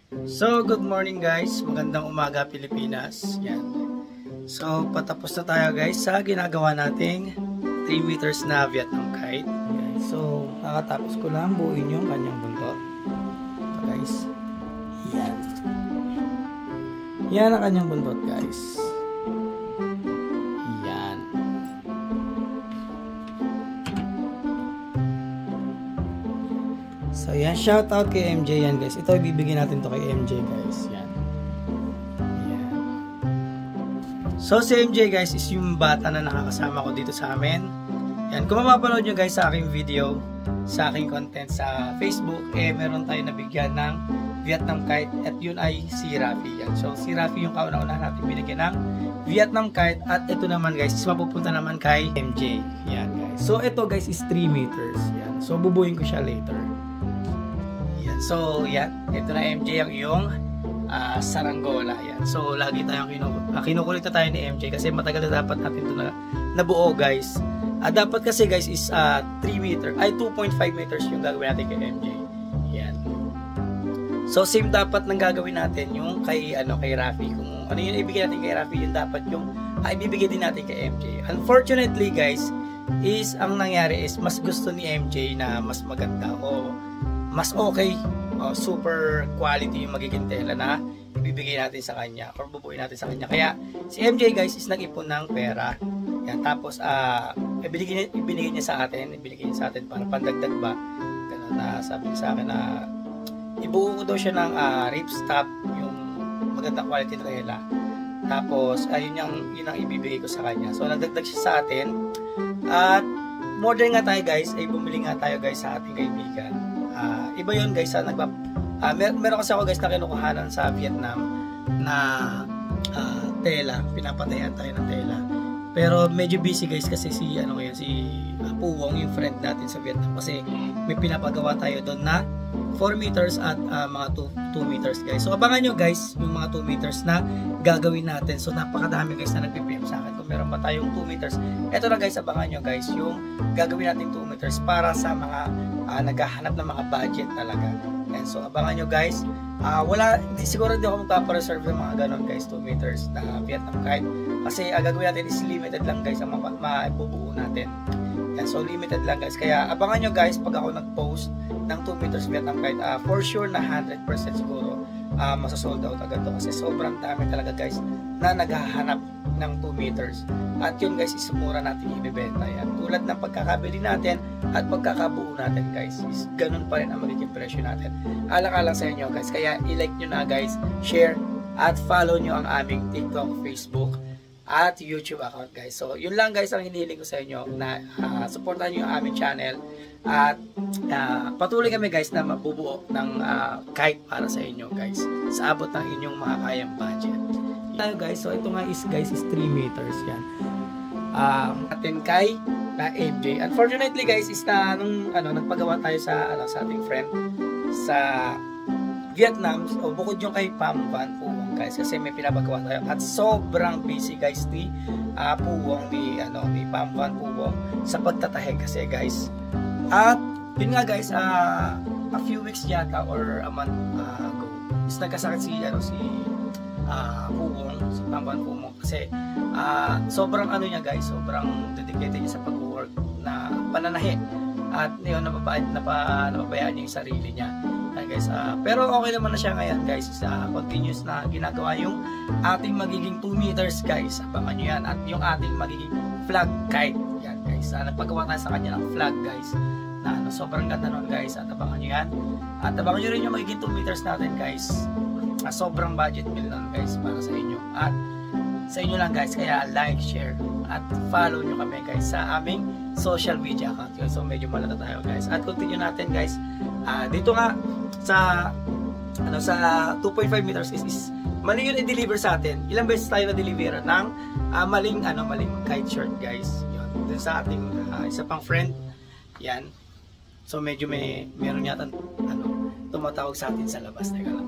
So, good morning guys. Magandang umaga Pilipinas. Yan. So, patapos na tayo guys sa ginagawa nating 3 meters na Vietnam kite. Okay. So, nakatapos ko lang buuin yung kanyang buntot. Ito guys. Yan. Yan ang kanyang buntot guys. Yan. So, yan. Shout out kay MJ yan guys. Ito ibibigay natin to kay MJ guys. Yan. Yan. So, si MJ guys is yung bata na nakakasama ko dito sa amin. Yan. Kung mapapanood nyo guys sa aking video, sa aking content sa Facebook, meron tayo nabigyan ng Vietnam kite at yun ay si Rafi. Yan. So, si Rafi yung kauna-una natin binigyan ng Vietnam kite at ito naman guys is mapupunta naman kay MJ. Yan guys. So, ito guys is 3 meters. Yan. So, bubuin ko siya later. So, yan. Ito na MJ ang iyong saranggola. Yan. So, lagi tayong kinukulit na tayo ni MJ kasi matagal na dapat natin ito na nabuo guys. Dapat kasi guys is 3 meter, ay 2.5 meters yung gagawin natin kay MJ. Yan. So, same dapat nang gagawin natin yung kay Rafi. Kung ano yung ibigay natin kay Rafi, yung dapat yung ibibigay din natin kay MJ. Unfortunately guys, is ang nangyari is mas gusto ni MJ na mas maganda o mas okay, super quality yung magiging tela na ibibigay natin sa kanya or bubuin natin sa kanya. Kaya si MJ guys is nag-ipon ng pera. Yan, tapos ibinigay niya sa atin para pandagdag ba. Ganun na sabi niya sa akin na ibuo ko daw siya ng ripstop, yung magandang quality na tela. Tapos yun ang ibibigay ko sa kanya. So nagdagdag siya sa atin. At more than nga tayo guys, ay bumili nga tayo guys sa ating kaibigan. Iba yun guys, meron kasi ako guys na kinukuhanan sa Vietnam na tela, pinapatayan tayo ng tela. Pero medyo busy guys kasi si Puwong, yung friend natin sa Vietnam, kasi may pinapagawa tayo doon na 4 meters at mga 2 meters guys. So abangan nyo guys yung mga 2 meters na gagawin natin. So napakadami guys na nagpipm sa akin kung meron pa tayong 2 meters. Ito na guys, abangan nyo guys yung gagawin natin 2 meters para sa mga naghahanap ng mga budget talaga. And so abangan nyo guys. Siguro hindi ako magpapareserve ng mga ganon guys, 2 meters na Vietnam kite. Kasi gagawin natin is limited lang guys ang maibubuo natin. And so limited lang guys. Kaya abangan nyo guys pag ako nag-post ng 2 meters Vietnam kite. For sure na 100% siguro masasold out agad to kasi sobrang dami talaga guys na naghahanap ng 2 meters. At yun guys is mura natin ibibenta yan. Tulad ng pagkakabili natin at pagkakabuo natin guys is ganun pa rin ang magiging presyo natin. Alang-alang sa inyo guys. Kaya i-like nyo na guys, share at follow nyo ang aming TikTok, Facebook at YouTube account guys. So yun lang guys ang hinihiling ko sa inyo na supportan nyo yung aming channel at patuloy kami guys na mabubuo ng kite para sa inyo guys sa abot ng inyong makakayang budget. Tayo guys, so ito nga is guys is 3 meters yan. Atin kay na MJ. Unfortunately guys is na nung nagpagawa tayo sa ating friend sa Vietnam, o bukod yung kay Pam Van Puwong guys kasi may pinapagawa tayo at sobrang busy guys ni Puwong ni Pam Van Puwong sa pagtatahe kasi guys. At yun nga guys, a few weeks yata or a month ago is nagkasakit si Puwong, si Pam Van Puwong kasi sobrang niya guys, sobrang dedicated niya sa pag-work na pananahe at yun, napabayaan niya yung sarili niya guys. Pero okay naman na siya ngayon guys, continuous na ginagawa yung ating magiging 2 meters guys. Abangan nyo yan at yung ating magiging flag kite yan guys. Nagpagawa tayo sa kanya ng flag guys na sobrang ganda nun guys at abangan nyo yan at abangan nyo rin yung magiging 2 meters natin guys. Sobrang budget meal nun guys para sa inyo at sa inyo lang guys. Kaya like, share at follow nyo kami guys sa aming social media account. So medyo malata tayo guys at continue natin guys. Dito nga sa 2.5 meters is mali yun i-deliver sa atin. Ilang beses tayo na-deliver ng maling kite short guys. Yun, dun sa ating isa pang friend. Yan. So medyo meron yata tumatawag sa atin sa labas. Teka lang.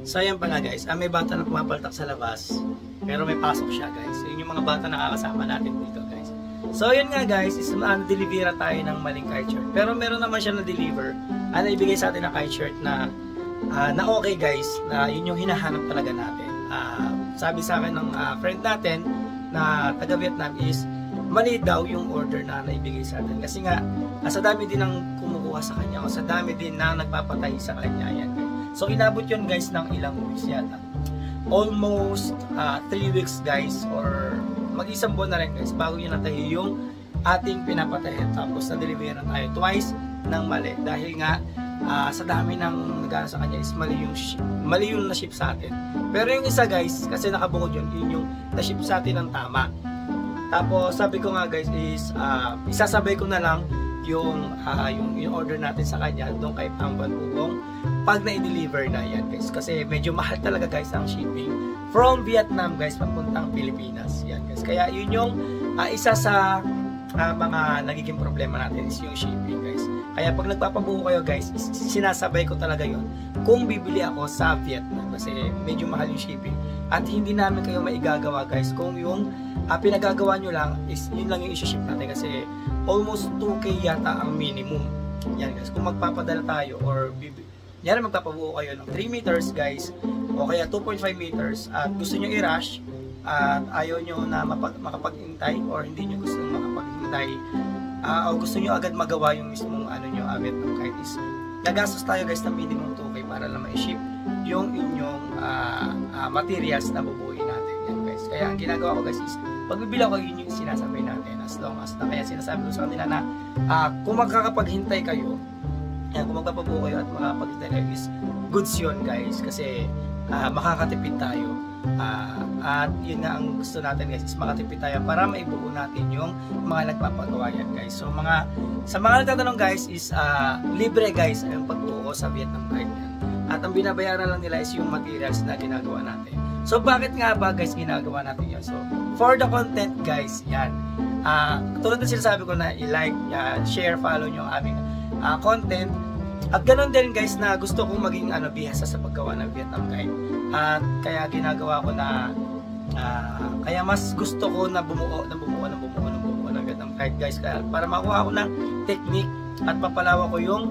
So ayan pa nga guys, may bata na pumapaltak sa labas pero may pasok siya guys. Yun yung mga bata na nakakasama natin dito guys. So yun nga guys, is na-deliver tayo ng maling kite shirt. Pero meron naman siya na-deliver. Ibigay sa atin ng kite shirt na na okay guys, na yun yung hinahanap talaga natin. Sabi sa akin ng friend natin na taga Vietnam is mali daw yung order na naibigay sa atin. Kasi nga, sa dami din ng kumukuha sa kanya o sa dami din na nagpapatay sa kanya. Yan. So, inabot yun guys ng ilang weeks yata. Almost 3 weeks guys or mag-isang buwan na rin guys bago yun natayo yung ating pinapatayin. Tapos na-deliver na tayo twice ng mali. Dahil nga, sa dami ng nagana sa kanya is mali yung na-ship sa atin. Pero yung isa guys, kasi nakabukod yun yung na-ship sa atin ng tama. Tapos sabi ko nga guys is isasabay ko na lang yung order natin sa kanya doon kay Pamban Ugong pag na-deliver na yan guys. Kasi medyo mahal talaga guys ang shipping from Vietnam guys papuntang Pilipinas. Yan guys. Kaya yun yung isa sa mga nagiging problema natin is yung shipping guys. Kaya pag nagpapabuo kayo guys, sinasabay ko talaga yun kung bibili ako sa Vietnam kasi medyo mahal yung shipping at hindi namin kayo maigagawa guys kung yung pinagagawa nyo lang is yun lang yung isi-ship natin kasi almost 2K yata ang minimum. Yan guys, kung magpapadala tayo or yan magpapabuo kayo ng 3 meters guys o kaya 2.5 meters at gusto nyo i-rush at ayaw nyo na makapaghintay or hindi nyo gusto makapaghintay o gusto nyo agad magawa yung mismong nyo Vietnam kahit is gagastos tayo guys ng minimum 2K para lang ma-ship yung inyong materials na bubuuin natin. Yan guys, kaya ang ginagawa ko guys is pag bibili ako yun yung sinasabay natin as long as na kaya sinasabi ko sa kanila na kung makakapaghintay kayo yan, kung magpapabuo kayo at makakapaghintay kayo is goods yun guys kasi makakatipid tayo at yun nga ang gusto natin guys is makatipid tayo para maibuo natin yung mga nagpapagawa yan guys. So sa mga nagtatanong guys is libre guys ang pagbuo ko sa Vietnam Guide yan. At ang binabayaran lang nila is yung materials na ginagawa natin. So bakit nga ba guys ginagawa natin yan? So for the content guys, yan. Tulad na sinasabi ko na i-like, share, follow nyo ang aming content. At ganoon din guys na gusto kong maging bihasa sa paggawa ng Vietnam Guide. At kaya ginagawa ko na kaya mas gusto ko na bumuo ng Vietnam Guide guys para makuha ko ng technique at papalawa ko yung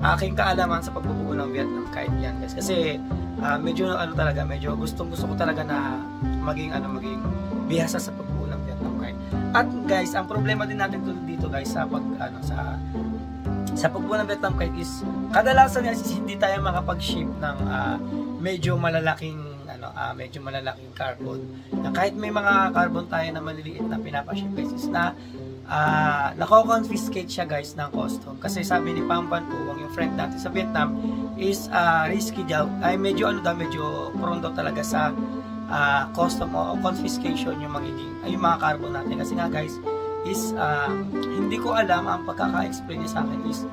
aking kaalaman sa pagbubuo ng Vietnam Guide yan guys. Kasi medyo talaga, medyo gustong gusto ko talaga na maging bihasa sa pagbuo ng Vietnam Guide. At guys, ang problema din natin dito guys sa sa pagbuo ng Vietnam Guide is kadalasan guys hindi tayo makapag-ship ng medyo malalaking carbon. Na kahit may mga carbon tayo na maliliit na pinapa-ship guys is na nako-confiscate siya guys ng custom. Kasi sabi ni Pamban Uwang, yung friend natin sa Vietnam is risky daw. Ay medyo medyo prone daw talaga sa custom o confiscation yung mga carbon natin. Kasi nga guys is hindi ko alam, ang pagkaka-explain niya sa akin is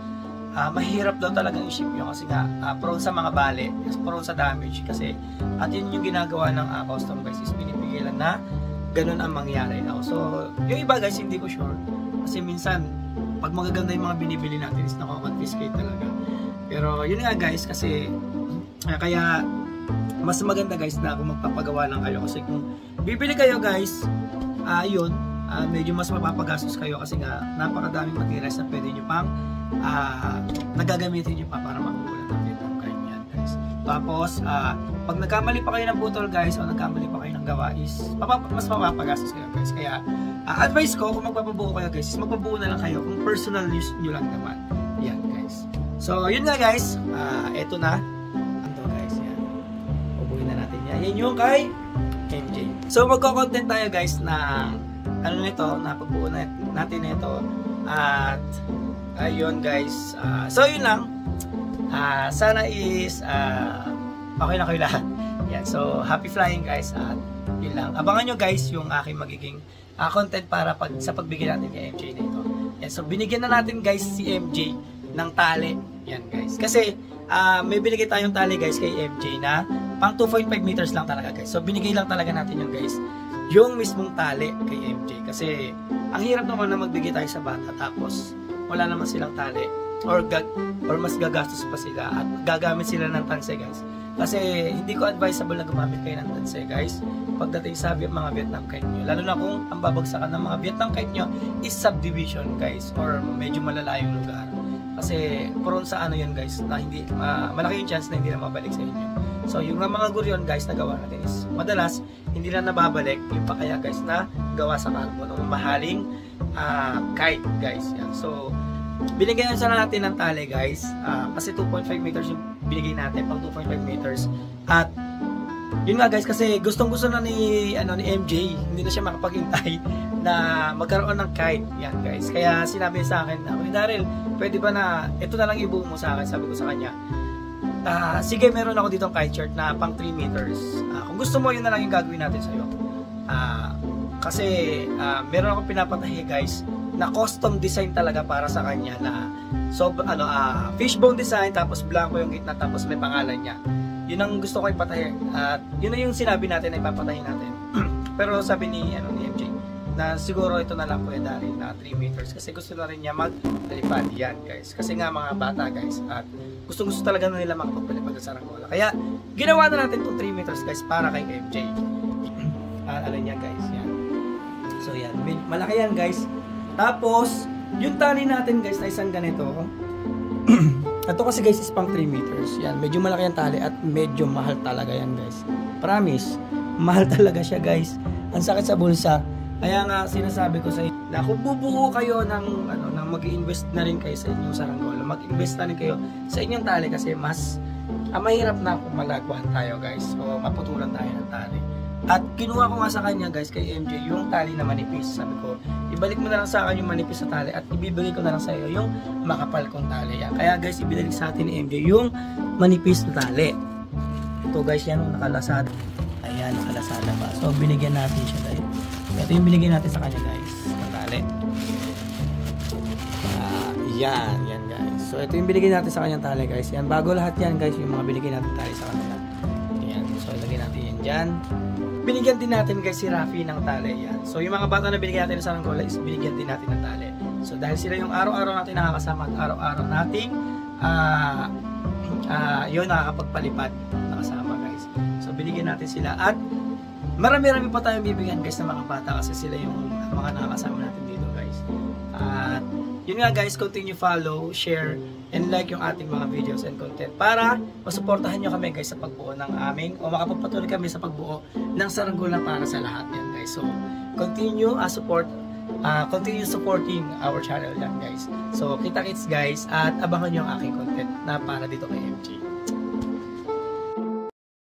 mahirap daw talagang i-ship yun kasi nga prone sa mga bale, prone sa damage kasi at yun yung ginagawa ng custom guys is pinipigilan na ganun ang mangyari now. So yung iba guys hindi ko sure kasi minsan pag magaganda yung mga binibili natin is nako-confiscate talaga. Pero yun nga guys kasi kaya mas maganda guys na kung magpapagawa lang kayo kasi kung bibili kayo guys yun medyo mas mapapagastos kayo kasi nga napakadaming materials na pwede nyo pang nagagamitin nyo pa para makukulan ng Vietnam Guide yan guys. Tapos pag nagkamali pa kayo ng butol guys o nagkamali pa kayo ng gawa is mas mapapagastos kayo guys. Kaya advice ko kung magpapabuo kayo guys is magpabuo na lang kayo kung personal use nyo lang naman yan guys. So yun nga guys, eto na guys, yan pubuhin na natin yan. Yan yung kay MJ. So magko-content tayo guys na nito, na pagbuo natin ito at ayun guys, so yun lang, sana is okay na kayo lahat yan. So happy flying guys at yun lang, abangan nyo guys yung aking magiging content para sa pagbigyan natin kay MJ na ito yan. So binigyan na natin guys si MJ ng tali yan guys kasi may binigay tayong tali guys kay MJ na pang 2.5 meters lang talaga guys. So binigay lang talaga natin yung guys yung mismong tali kay MJ kasi ang hirap naman na magbigay tayo sa bata tapos wala naman silang tali or mas gagastos pa sila at gagamit sila ng tanse guys kasi hindi ko advisable na gumamit kayo ng tanse guys pagdating sa mga Vietnam Guide nyo, lalo na kung ang babagsakan ng mga Vietnam Guide nyo is subdivision guys or medyo malalayong lugar Kasi prone sa ano yun guys, na hindi, malaki yung chance na hindi na mabalik sa inyo. So yung mga guryon guys na gawa natin is madalas hindi na nababalik yung pa kaya guys na gawa sa carbon o mahaling kite guys. Yan. So binigyan sana natin ng tali guys, kasi 2.5 meters yung binigay natin, pang 2.5 meters. At yun nga guys, kasi gustong-gusto na ni MJ, hindi na siya makapaghintay na magkaroon ng kite. Yan guys. Kaya sinabi sa akin, Daryl, pwede ba na ito na lang ibuo mo sa akin? Sabi ko sa kanya, sige, meron ako ditong kite shirt na pang 3 meters. Kung gusto mo, yun na lang yung gagawin natin sa'yo. Kasi meron akong pinapatahi guys na custom design talaga para sa kanya na fishbone design, tapos blanco yung gitna, tapos may pangalan niya. Yun ang gusto ko ipatahi. At yun na yung sinabi natin na ipapatahi natin. Pero sabi ni MJ na siguro ito na lang po Daryl na 3 meters kasi gusto na rin niya magpalipad yan guys. Kasi nga mga bata guys, at gusto talaga na nila makapagpalipad sa saranggola. Kaya ginawa na natin itong 3 meters guys para kay MJ. Ano niya guys, yan. So yan, malaki yan guys. Tapos, yung tali natin guys na isang ganito. Ito kasi guys is pang 3 meters. Yan, medyo malaki yung tali at medyo mahal talaga yan guys. Promise, mahal talaga siya guys. Ang sakit sa bulsa. Kaya nga sinasabi ko sa inyo na kung bubuo kayo ng mag-invest na rin kayo sa inyong saranggola, mag-invest na rin kayo sa inyong tali kasi mas mahirap na kung malagwan tayo guys o maputulan tayo ng tali. At kinuha ko nga sa kanya guys kay MJ yung tali na manipis. Sabi ko, ibalik mo na lang sa akin yung manipis na tali at ibibigay ko na lang sa iyo yung makapal kong tali. Yan. Kaya guys, ibigay sa atin ni MJ yung manipis na tali. Ito guys, yan nakalasada. Ayan, nakalasada ba. So binigyan natin siya guys. Ito yung binigyan natin sa kanya guys, na tali. Yan guys. So ito yung binigyan natin sa kanyang tali guys. Yan, bago lahat yan guys, yung mga binigyan natin tali sa kanila. Yan, so ilagay natin yan dyan. Binigyan din natin guys si Rafi ng tali yan. So yung mga bata na binigyan natin sa saranggola is binigyan din natin ng tali. So dahil sila yung araw-araw natin nakakasama at araw-araw nating yun nakakapagpalipad nakasama guys. So binigyan natin sila at marami-rami pa tayong bibigyan guys ng mga bata kasi sila yung mga nakakasama natin dito guys. At yun nga guys, continue follow, share, and like yung ating mga videos and content para masuportahan nyo kami guys sa pagbuo ng aming o makapagpatuloy kami sa pagbuo ng saranggola para sa lahat yan guys. So continue supporting our channel yan guys. So kita-kits guys at abangan nyo ang aking content na para dito kay MJ.